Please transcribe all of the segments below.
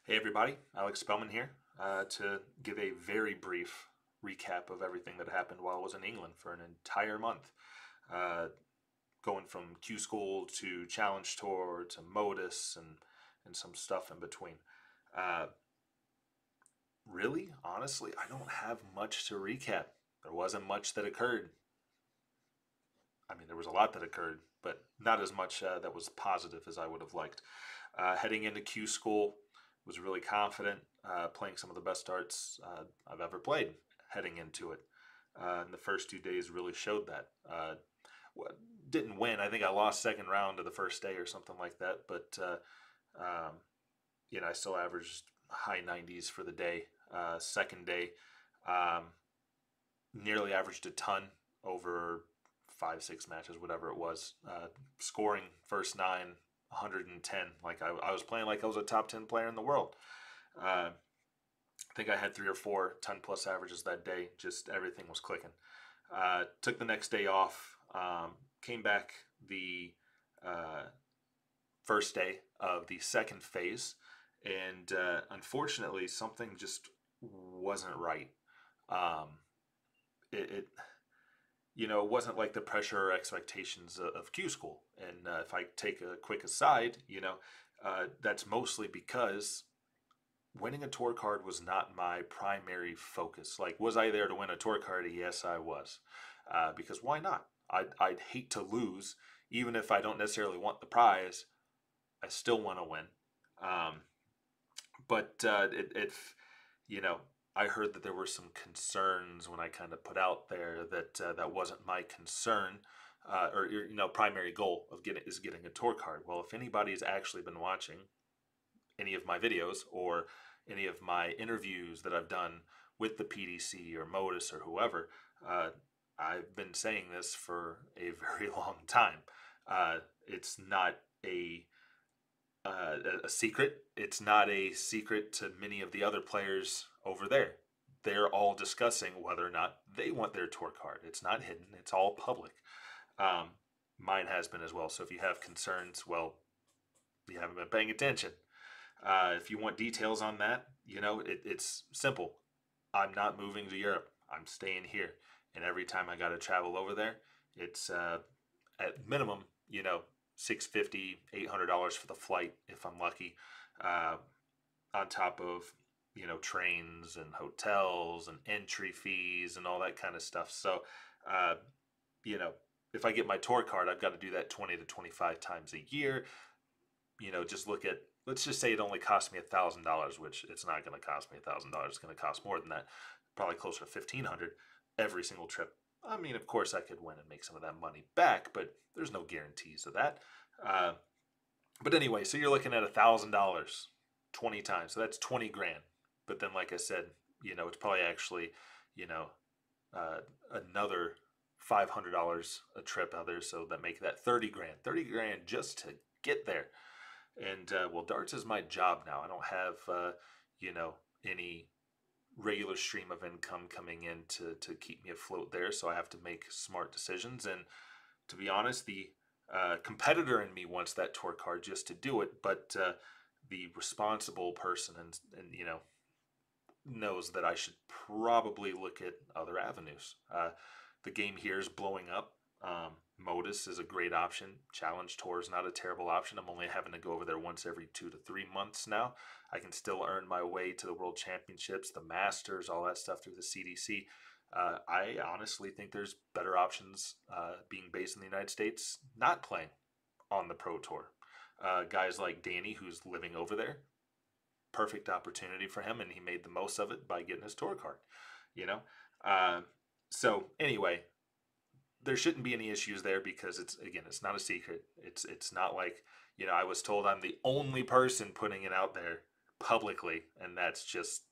Hey everybody, Alex Spellman here to give a very brief recap of everything that happened while I was in England for an entire month. Uh, Going from Q School to Challenge Tour to MODUS and some stuff in between. Uh, Really, honestly, I don't have much to recap. There wasn't much that occurred. I mean, there was a lot that occurred, but not as much that was positive as I would have liked. Heading into Q School, was really confident, playing some of the best darts I've ever played heading into it. And the first 2 days really showed that. Didn't win. I think I lost second round of the first day or something like that. But um, I still averaged high 90s for the day. Second day, um, nearly averaged a ton over 5, 6 matches, whatever it was. Scoring first nine, 110. Like I was playing like I was a top 10 player in the world. I think I had 3 or 4 10+ averages that day. Just everything was clicking. Took the next day off. Came back the first day of the second phase, and unfortunately, something just wasn't right. Um, it it wasn't like the pressure or expectations of Q School. And if I take a quick aside, that's mostly because winning a tour card was not my primary focus. Like, was I there to win a tour card? Yes, I was. Because why not? I'd hate to lose, even if I don't necessarily want the prize. I still want to win. Um, but you know, I heard that there were some concerns when I kind of put out there that that wasn't my concern, or primary goal of getting a tour card. Well, if anybody's actually been watching any of my videos or any of my interviews that I've done with the PDC or Modus or whoever, I've been saying this for a very long time. It's not a secret. It's not a secret to many of the other players over there. They're all discussing whether or not they want their tour card. It's not hidden. It's all public. Um, Mine has been as well. So if you have concerns, well, you haven't been paying attention. If you want details on that, it's simple. I'm not moving to Europe. I'm staying here. And every time I got to travel over there, it's at minimum, 650, $800 for the flight if I'm lucky, uh, on top of trains and hotels and entry fees and all that kind of stuff. So, uh, you know, if I get my tour card, I've got to do that 20 to 25 times a year. Just look at, let's just say it only cost me $1,000, which it's not going to cost me $1,000. It's going to cost more than that, probably closer to 1,500 every single trip. I mean, of course, I could win and make some of that money back, but there's no guarantees of that. Uh, but anyway, so you're looking at $1,000 20 times, so that's 20 grand. But then, like I said, it's probably actually, you know, uh, another $500 a trip out there, so that make that 30 grand. 30 grand just to get there. And well, darts is my job now. I don't have any regular stream of income coming in to keep me afloat there, so I have to make smart decisions. And to be honest, the competitor in me wants that tour card just to do it, but the responsible person and knows that I should probably look at other avenues. The game here is blowing up. Modus is a great option. Challenge Tour is not a terrible option. I'm only having to go over there once every 2 to 3 months now. I can still earn my way to the World Championships, the Masters, all that stuff through the CDC. I honestly think there's better options being based in the United States, not playing on the Pro Tour. Guys like Danny, who's living over there, perfect opportunity for him, and he made the most of it by getting his tour card. You know, uh, so anyway, there shouldn't be any issues there because it's not a secret. It's not like I was told I'm the only person putting it out there publicly, and that's just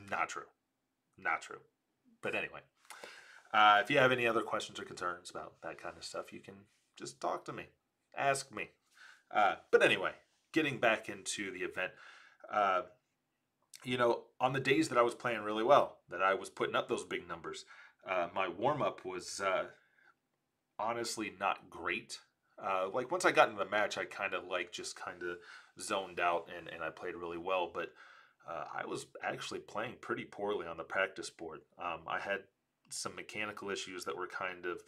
not true. Not true. But anyway, if you have any other questions or concerns about that kind of stuff, you can just talk to me, ask me. But anyway, getting back into the event, uh, on the days that I was playing really well, that I was putting up those big numbers, my warm up was honestly not great. Like once I got into the match, I kind of just kind of zoned out and I played really well. But I was actually playing pretty poorly on the practice board. I had some mechanical issues that were kind of,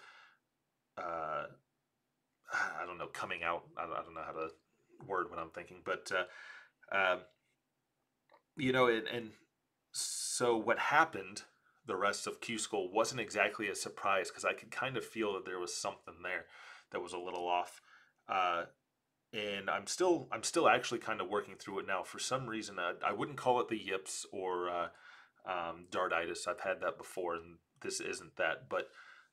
uh, I don't know, coming out. I don't know how to word what I'm thinking, but um, and so what happened the rest of Q School wasn't exactly a surprise because I could kind of feel that there was something there that was a little off. Uh, and I'm still actually kind of working through it now. For some reason, I wouldn't call it the yips or dartitis. I've had that before, and this isn't that. But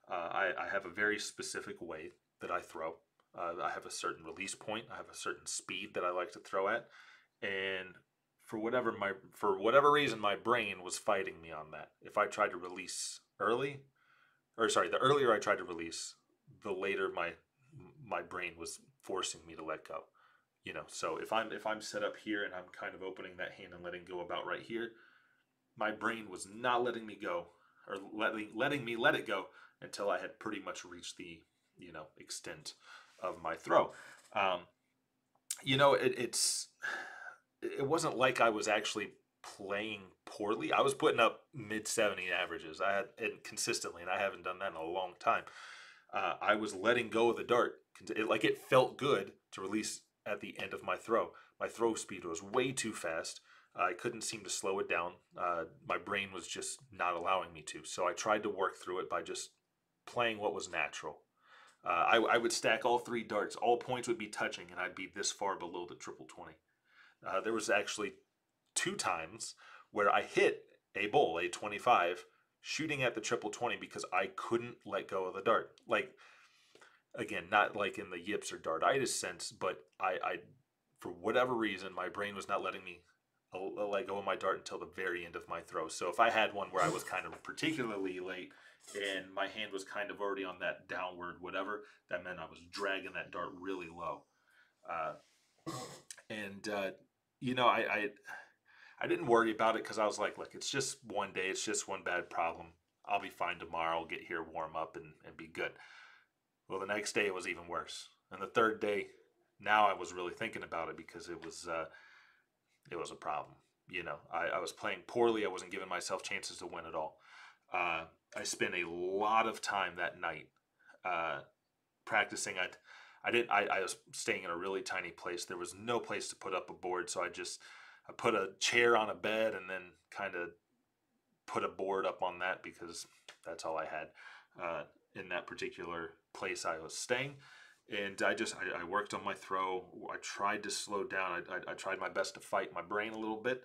I have a very specific way that I throw. I have a certain release point. I have a certain speed that I like to throw at, and for whatever reason, my brain was fighting me on that. If I tried to release early, or sorry, the earlier I tried to release, the later my brain was forcing me to let go. So if I'm set up here and I'm kind of opening that hand and letting go about right here, my brain was not letting me go, or letting me let it go until I had pretty much reached the extent of my throw. Um, it wasn't like I was actually playing poorly. I was putting up mid 70 averages. I had and consistently, and I haven't done that in a long time. I was letting go of the dart. It felt good to release at the end of my throw. My throw speed was way too fast. I couldn't seem to slow it down. My brain was just not allowing me to. So I tried to work through it by just playing what was natural. I would stack all three darts. All points would be touching, and I'd be this far below the triple 20. There was actually two times where I hit a bowl, a 25, shooting at the triple 20 because I couldn't let go of the dart. Like, again, not like in the yips or dartitis sense, but I for whatever reason, my brain was not letting me let go of my dart until the very end of my throw. So if I had one where I was kind of particularly late and my hand was kind of already on that downward whatever, that meant I was dragging that dart really low. Uh, and I didn't worry about it because I was like, look, it's just one day, it's just one bad problem. I'll be fine tomorrow. I'll get here, warm up, and be good. Well, the next day it was even worse, and the third day, now I was really thinking about it because it was a problem. I was playing poorly. I wasn't giving myself chances to win at all. Uh, I spent a lot of time that night uh, practicing. I was staying in a really tiny place. There was no place to put up a board, so I put a chair on a bed and then kind of put a board up on that because that's all I had in that particular place I was staying. And I worked on my throw. I tried to slow down. I tried my best to fight my brain a little bit.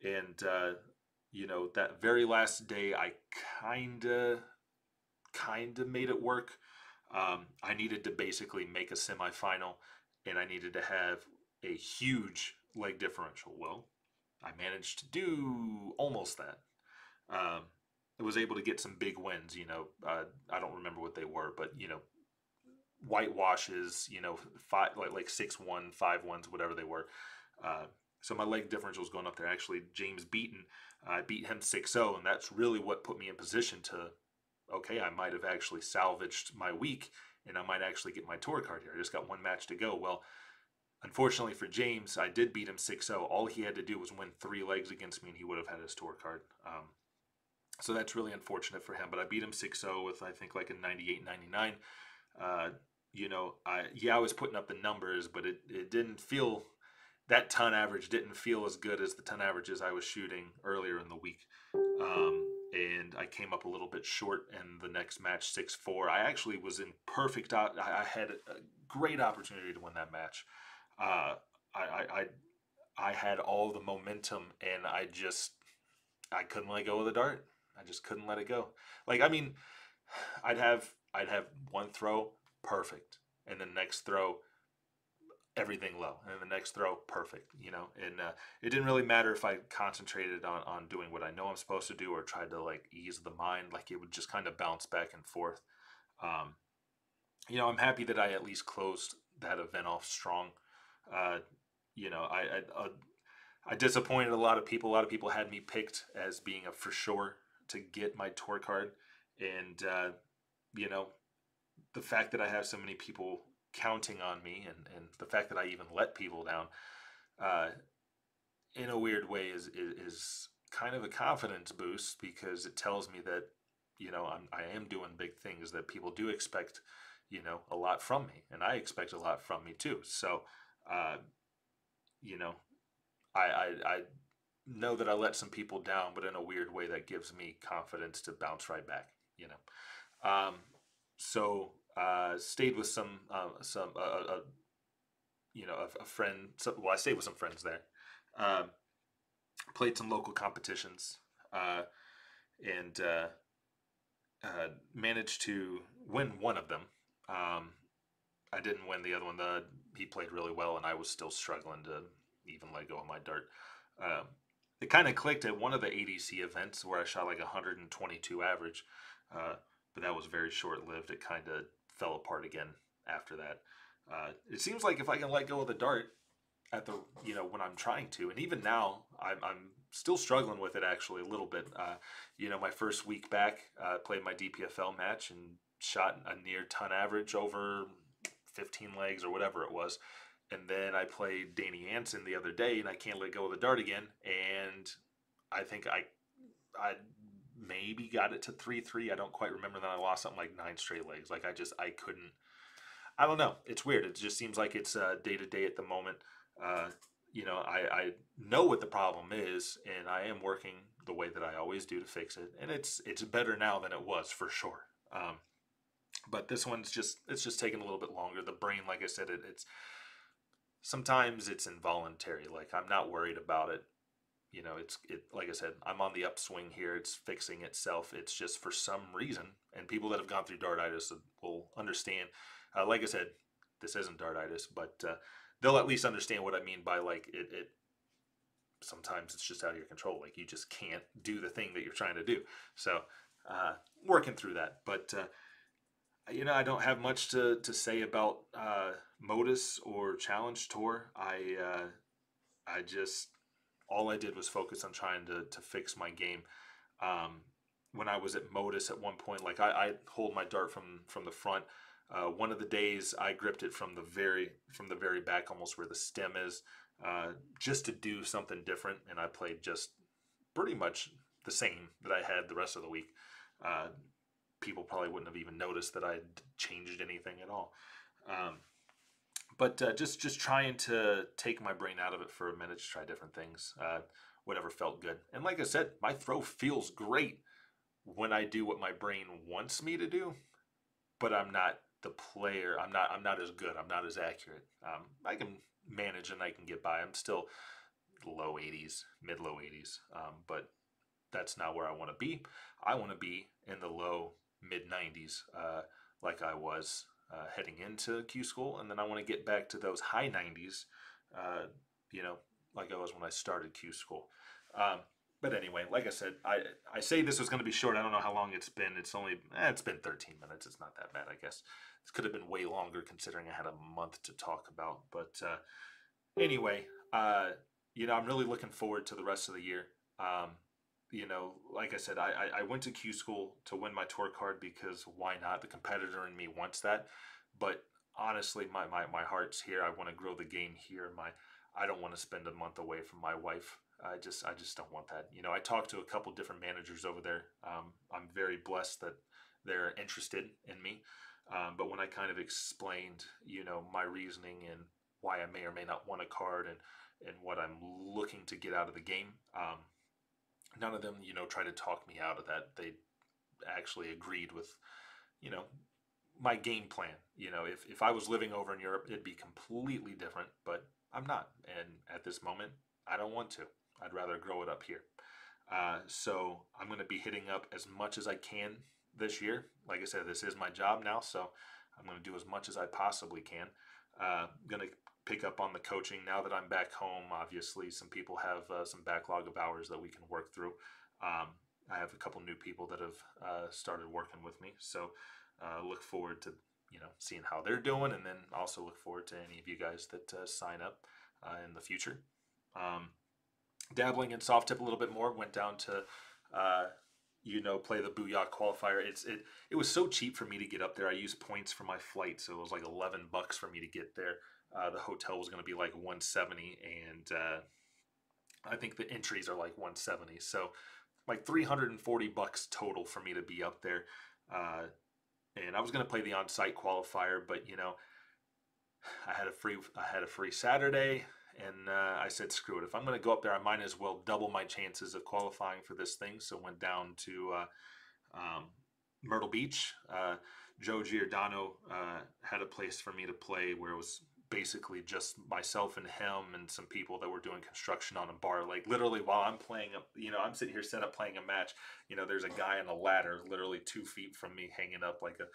And that very last day, I kind of made it work. I needed to basically make a semifinal, and I needed to have a huge leg differential. Well, I managed to do almost that. Um, I was able to get some big wins. I don't remember what they were, but whitewashes. Five like 6-1, 5-1s, whatever they were. Uh, so my leg differential was going up there. Actually, James Beaton, I beat him 6-0, and that's really what put me in position to, okay, I might have actually salvaged my week, and I might actually get my tour card here. I just got one match to go. Well, unfortunately for James, I did beat him 6-0. All he had to do was win 3 legs against me, and he would have had his tour card. So that's really unfortunate for him. But I beat him 6-0 with, I think, like a 98-99. I was putting up the numbers, but it didn't feel, that ton average didn't feel as good as the ton averages I was shooting earlier in the week. And I came up a little bit short in the next match, 6-4. I actually was in perfect. I had a great opportunity to win that match. Uh, I had all the momentum, and I couldn't let go of the dart. I just couldn't let it go. Like, I mean, I'd have one throw perfect, and the next throw everything low, and then the next throw perfect. And it didn't really matter if I concentrated on doing what I know I'm supposed to do or tried to like ease the mind. Like, it would just kind of bounce back and forth. Um, I'm happy that I at least closed that event off strong. Uh, I disappointed a lot of people. A lot of people had me picked as being a for sure to get my tour card, and you know, the fact that I have so many people counting on me, and the fact that I even let people down, uh, in a weird way, is kind of a confidence boost because it tells me that, I am doing big things, that people do expect, a lot from me, and I expect a lot from me too. So, uh, you know, I know that I let some people down, but in a weird way that gives me confidence to bounce right back. You know, so stayed with some a friend. Well, I stayed with some friends there. Um, Played some local competitions, uh, and managed to win one of them. Um, I didn't win the other one. He played really well, and I was still struggling to even let go of my dart. Um, it kind of clicked at one of the ADC events where I shot like 122 average, but that was very short lived. It kind of fell apart again after that. It seems like if I can let go of the dart at the when I'm trying to, and even now I'm still struggling with it actually a little bit. My first week back, played my DPFL match and shot a near ton average over 15 legs or whatever it was. And then I played Danny Anson the other day, and I can't let go of the dart again. And I think I maybe got it to 3-3. I don't quite remember. Then I lost something like 9 straight legs. Like I couldn't. I don't know. It's weird. It just seems like it's day to day at the moment. I know what the problem is, and I am working the way that I always do to fix it. And it's better now than it was for sure. But this one's just taking a little bit longer. The brain, like I said, it's sometimes it's involuntary. Like I'm not worried about it. Like I said, I'm on the upswing here. It's fixing itself. It's just for some reason, and people that have gone through dartitis will understand. Like I said, this isn't dartitis, but they'll at least understand what I mean by like it. Sometimes it's just out of your control. Like you just can't do the thing that you're trying to do. So working through that, but I don't have much to say about Modus or Challenge Tour. I just all I did was focus on trying to fix my game. When I was at Modus at one point, like I hold my dart from the front. One of the days I gripped it from the very back, almost where the stem is, just to do something different, and I played just pretty much the same that I had the rest of the week. People probably wouldn't have even noticed that I'd changed anything at all. But just trying to take my brain out of it for a minute to try different things, whatever felt good. And like I said, my throw feels great when I do what my brain wants me to do, but I'm not the player. I'm not as good. I'm not as accurate. I can manage and I can get by. I'm still low 80s, mid low 80s, but that's not where I want to be. I want to be in the low mid 90s, like I was heading into Q school, and then I want to get back to those high 90s, uh, like I was when I started Q school. But anyway, like I said, I say this was going to be short. I don't know how long it's been. It's been 13 minutes. It's not that bad, I guess. This could have been way longer considering I had a month to talk about. But anyway, I'm really looking forward to the rest of the year. Like I said, I went to Q school to win my tour card because why not? The competitor in me wants that. But honestly, my heart's here. I want to grow the game here. I don't want to spend a month away from my wife. I just don't want that. I talked to a couple different managers over there. I'm very blessed that they're interested in me. But when I kind of explained, my reasoning and why I may or may not want a card and what I'm looking to get out of the game, none of them, try to talk me out of that. They actually agreed with, my game plan. If I was living over in Europe, it'd be completely different, but I'm not. And at this moment, I don't want to. I'd rather grow it up here. So I'm going to be hitting up as much as I can this year. Like I said, this is my job now, so I'm going to do as much as I possibly can. Going to pick up on the coaching now that I'm back home. Obviously, some people have some backlog of hours that we can work through. I have a couple new people that have started working with me, so look forward to seeing how they're doing, and then also look forward to any of you guys that sign up in the future. Dabbling in soft tip a little bit more. Went down to play the Booyah qualifier. It was so cheap for me to get up there. I used points for my flight, so it was like $11 for me to get there. The hotel was going to be like $170, and I think the entries are like 170. So like $340 total for me to be up there. Uh, and I was going to play the on-site qualifier, but I had a free Saturday, and I said, screw it. If I'm going to go up there, I might as well double my chances of qualifying for this thing. So went down to um, Myrtle Beach. Joe Giordano had a place for me to play where it was basically just myself and him and some people that were doing construction on a bar. Like literally while I'm playing, I'm sitting here set up playing a match. There's a guy on a ladder, literally 2 feet from me, hanging up like the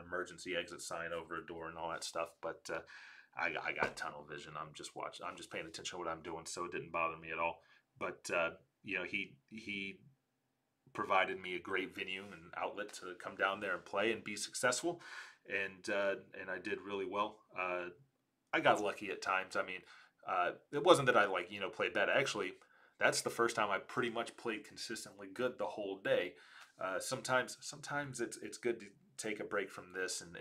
emergency exit sign over a door and all that stuff. But I got tunnel vision. I'm just watching. I'm just paying attention to what I'm doing, so it didn't bother me at all. But he provided me a great venue and outlet to come down there and play and be successful, and I did really well. I got lucky at times. I mean, it wasn't that I played bad. Actually, that's the first time I pretty much played consistently good the whole day. Sometimes it's good to take a break from this and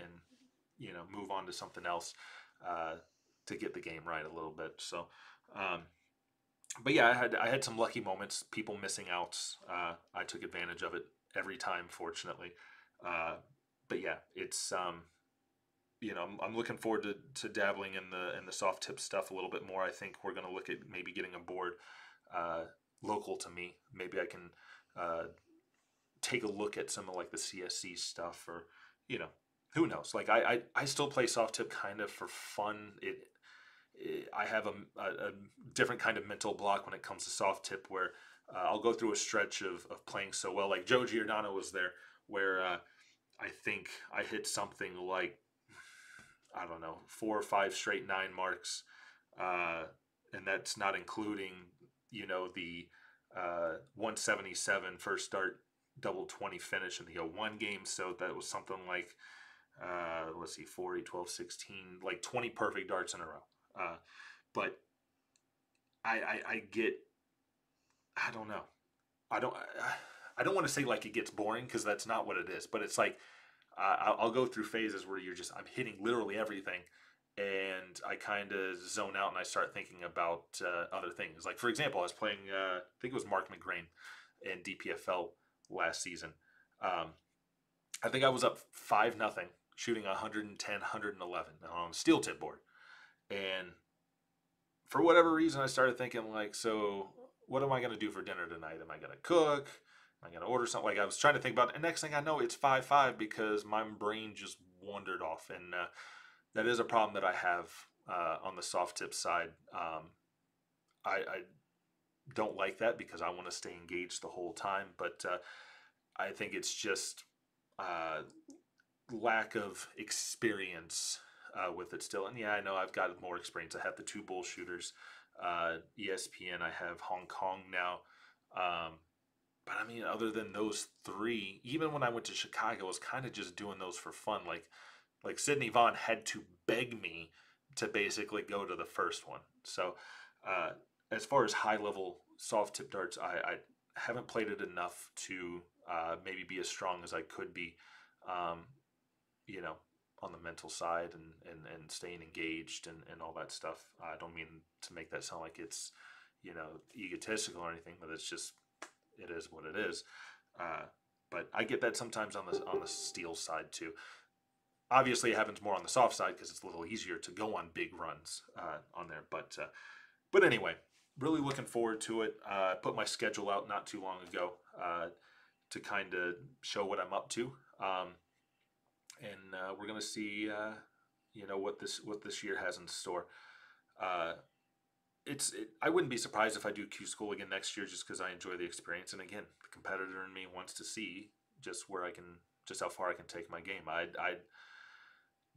move on to something else to get the game right a little bit. So, but yeah, I had some lucky moments. People missing outs. I took advantage of it every time, fortunately. But yeah, it's I'm looking forward to dabbling in the soft tip stuff a little bit more. I think we're going to look at maybe getting a board local to me. Maybe I can take a look at some of like the CSC stuff, or who knows. Like I still play soft tip kind of for fun. I have a different kind of mental block when it comes to soft tip, where I'll go through a stretch of playing so well. Like Joe Giordano was there, where I think I hit something like, I don't know, 4 or 5 straight 9 marks, and that's not including the 177 first start double 20 finish in the 01 game. So that was something like let's see, 4, 8, 12, 16, like 20 perfect darts in a row. But I get, I don't know. I don't want to say like it gets boring, because that's not what it is. But it's like I'll go through phases where I'm hitting literally everything, and I kind of zone out and I start thinking about other things. Like for example, I was playing I think it was Mark McGrain in DPFL last season. I think I was up 5-0, shooting 110, 111 on a steel tip board. And for whatever reason, I started thinking like, so what am I going to do for dinner tonight? Am I going to cook? Am I going to order something? Like I was trying to think about it. And next thing I know, it's 5-5 because my brain just wandered off. And that is a problem that I have on the soft tip side. I don't like that because I want to stay engaged the whole time. But I think it's just lack of experience with it still. And yeah, I know I've got more experience. I have the 2 bull shooters, ESPN. I have Hong Kong now. But I mean, other than those 3, even when I went to Chicago, I was kind of just doing those for fun. Like Sidney Vaughn had to beg me to basically go to the first one. So as far as high level soft tip darts, I haven't played it enough to maybe be as strong as I could be. On the mental side and staying engaged and all that stuff. I don't mean to make that sound like it's, egotistical or anything, but it's just, it is what it is. But I get that sometimes on the steel side too. Obviously, it happens more on the soft side because it's a little easier to go on big runs on there. But anyway, really looking forward to it. I put my schedule out not too long ago to kind of show what I'm up to. And we're gonna see, what this year has in store. I wouldn't be surprised if I do Q School again next year, just because I enjoy the experience. And again, the competitor in me wants to see just how far I can take my game. I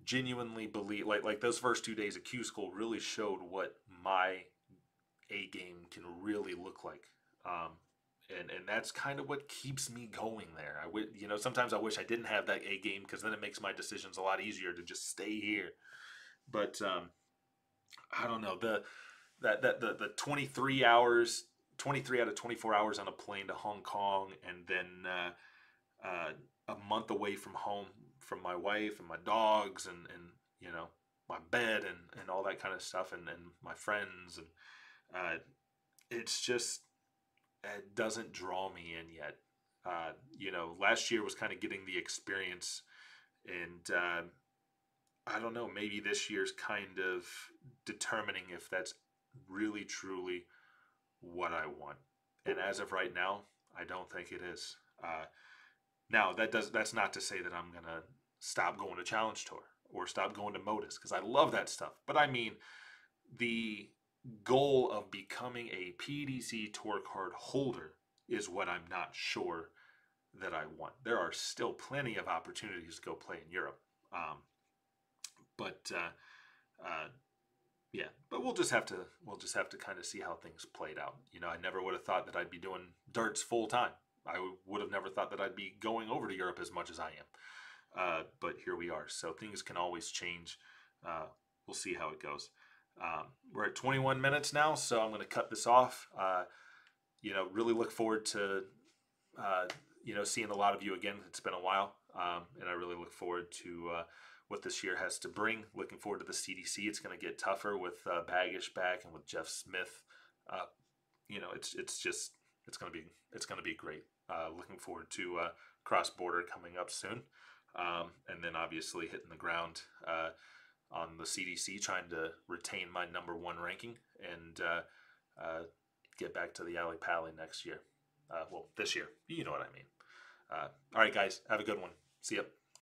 genuinely believe, like those first 2 days of Q School really showed what my A game can really look like. And that's kind of what keeps me going there. Sometimes I wish I didn't have that A game, because then it makes my decisions a lot easier to just stay here. But I don't know, the 23 hours, 23 out of 24 hours on a plane to Hong Kong, and then a month away from home from my wife and my dogs and my bed and all that kind of stuff, and my friends, and it's just, it doesn't draw me in yet. You know, last year was kind of getting the experience, and I don't know, maybe this year's kind of determining if that's really truly what I want. And as of right now, I don't think it is. Now that's not to say that I'm gonna stop going to Challenge Tour or stop going to Modus, because I love that stuff. But I mean, the goal of becoming a PDC tour card holder is what I'm not sure that I want. There are still plenty of opportunities to go play in Europe, but yeah. But we'll just have to kind of see how things played out. You know, I never would have thought that I'd be doing darts full time. I would have never thought that I'd be going over to Europe as much as I am. But here we are. So things can always change. We'll see how it goes. We're at 21 minutes now, so I'm going to cut this off. You know, really look forward to you know, seeing a lot of you again. It's been a while, and I really look forward to what this year has to bring. Looking forward to the CDC. It's going to get tougher with Baggish back and with Jeff Smith. You know, it's going to be great. Looking forward to cross border coming up soon, and then obviously hitting the ground on the CDC, trying to retain my #1 ranking and get back to the Alley Pally next year. Well, this year, you know what I mean. All right, guys, have a good one. See ya.